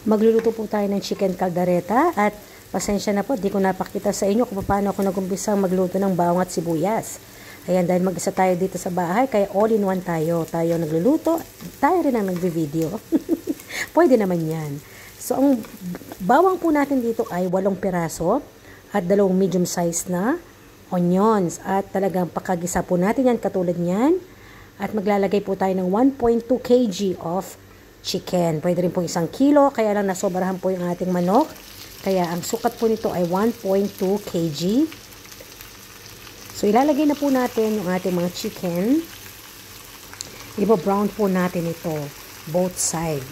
Magluluto po tayo ng chicken caldereta at pasensya na po, di ko napakita sa inyo kung paano ako nag-umpisang magluto ng bawang at sibuyas. Ayan, dahil mag-isa tayo dito sa bahay, kaya all-in-one tayo. Tayo nagluluto, tayo rin ang nagbe-video. Pwede naman yan. So, ang bawang po natin dito ay 8 piraso at 2 medium size na onions. At talagang pakagisa po natin yan katulad niyan. At maglalagay po tayo ng 1.2 kg of chicken. Pwede rin po 1 kilo, kaya lang nasobrahan po yung ating manok. Kaya ang sukat po nito ay 1.2 kg. So ilalagay na po natin yung ating mga chicken. Iba-brown po natin ito, both side.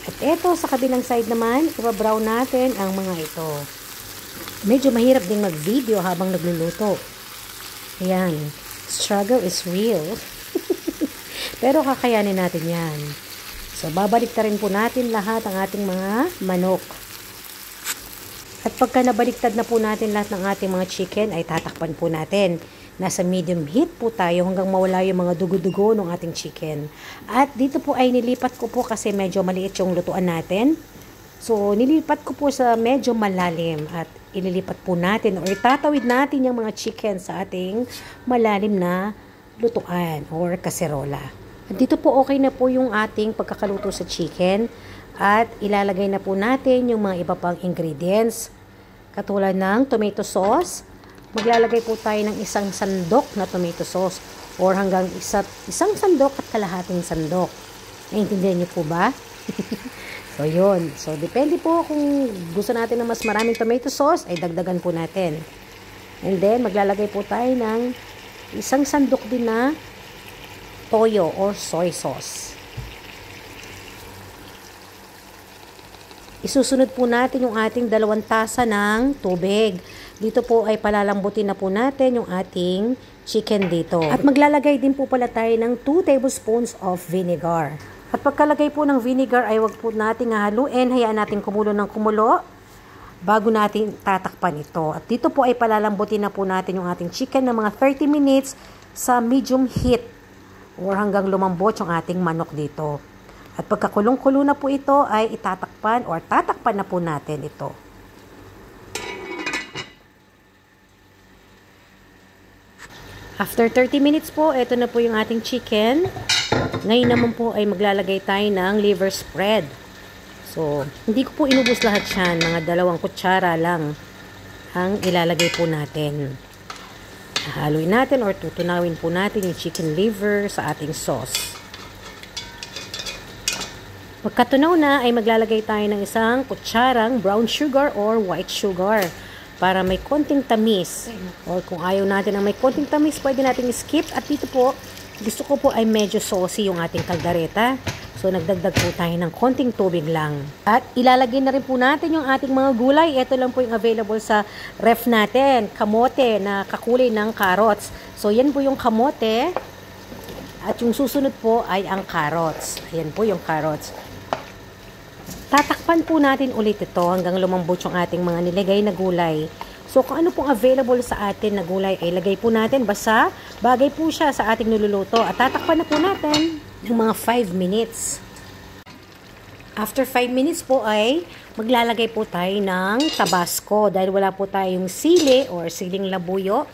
At ito sa kabilang side naman, iba-brown natin ang mga ito. Medyo mahirap din mag-video habang nagluluto. Ayan, struggle is real. Pero kakayanin natin yan. So, babalik na rin po natin lahat ang ating mga manok. At pagka nabaliktad na po natin lahat ng ating mga chicken, ay tatakpan po natin. Nasa medium heat po tayo hanggang mawala yung mga dugo-dugo ng ating chicken. At dito po ay nilipat ko po kasi medyo maliit yung lutuan natin. So, nilipat ko po sa medyo malalim at ililipat po natin o itatawid natin yung mga chicken sa ating malalim na lutuan or kaserola. Dito po okay na po yung ating pagkakaluto sa chicken at ilalagay na po natin yung mga iba pang ingredients katulad ng tomato sauce. Maglalagay po tayo ng 1 sandok na tomato sauce or hanggang 1 sandok at kalahating sandok. Naiintindihan niyo po ba? So yun. So depende po kung gusto natin ng mas maraming tomato sauce ay dagdagan po natin. And then maglalagay po tayo ng 1 sandok din na toyo or soy sauce. Isusunod po natin yung ating 2 tasa ng tubig. Dito po ay palalambutin na po natin yung ating chicken dito. At maglalagay din po pala tayo ng 2 tablespoons of vinegar. At pagkalagay po ng vinegar ay wag po natin haluin. Hayaan natin kumulo ng kumulo bago natin tatakpan ito. At dito po ay palalambutin na po natin yung ating chicken ng mga 30 minutes sa medium heat or hanggang lumambot yung ating manok dito. At pagkakulong-kulo na po ito ay itatakpan or tatakpan na po natin ito. After 30 minutes po, ito na po yung ating chicken. Ngayon naman po ay maglalagay tayo ng liver spread. So, hindi ko po inubos lahat yan. Mga 2 kutsara lang ang ilalagay po natin. Haluin natin or tutunawin po natin yung chicken liver sa ating sauce. Pagkatunaw na ay maglalagay tayo ng 1 kutsarang brown sugar or white sugar para may konting tamis. Or kung ayaw natin ng may konting tamis, pwede natin skip. At dito po, gusto ko po ay medyo saucy yung ating caldereta. So, nagdagdag po tayo ng konting tubig lang. At ilalagay na rin po natin yung ating mga gulay. Ito lang po yung available sa ref natin. Kamote na kakulay ng carrots. So, yan po yung kamote. At yung susunod po ay ang carrots. Ayan po yung carrots. Tatakpan po natin ulit ito hanggang lumambot yung ating mga nilagay na gulay. So, kung ano pong available sa atin na gulay, ay lagay po natin. Basta, bagay po siya sa ating niluluto. At tatakpan na po natin ng mga 5 minutes. After 5 minutes po ay maglalagay po tayo ng tabasco. Dahil wala po tayong sili or siling labuyo,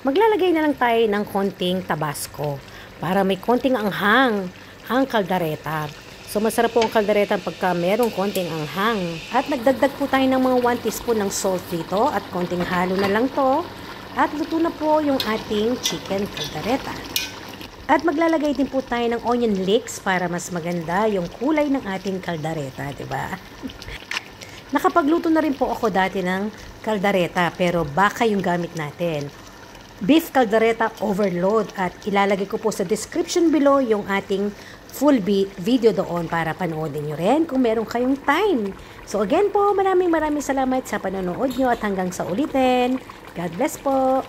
maglalagay na lang tayo ng konting tabasco para may konting anghang ang caldereta. So, masarap po ang caldereta pagka merong konting anghang. At nagdagdag po tayo ng mga 1 teaspoon ng salt dito at konting halo na lang to. At luto na po yung ating chicken caldereta. At maglalagay din po tayo ng onion leeks para mas maganda yung kulay ng ating caldereta, diba? Nakapagluto na rin po ako dati ng caldereta pero baka yung gamit natin. Beef caldereta overload at ilalagay ko po sa description below yung ating full video doon para panoodin nyo rin kung meron kayong time. So again po, maraming salamat sa panonood nyo at hanggang sa ulitin. God bless po!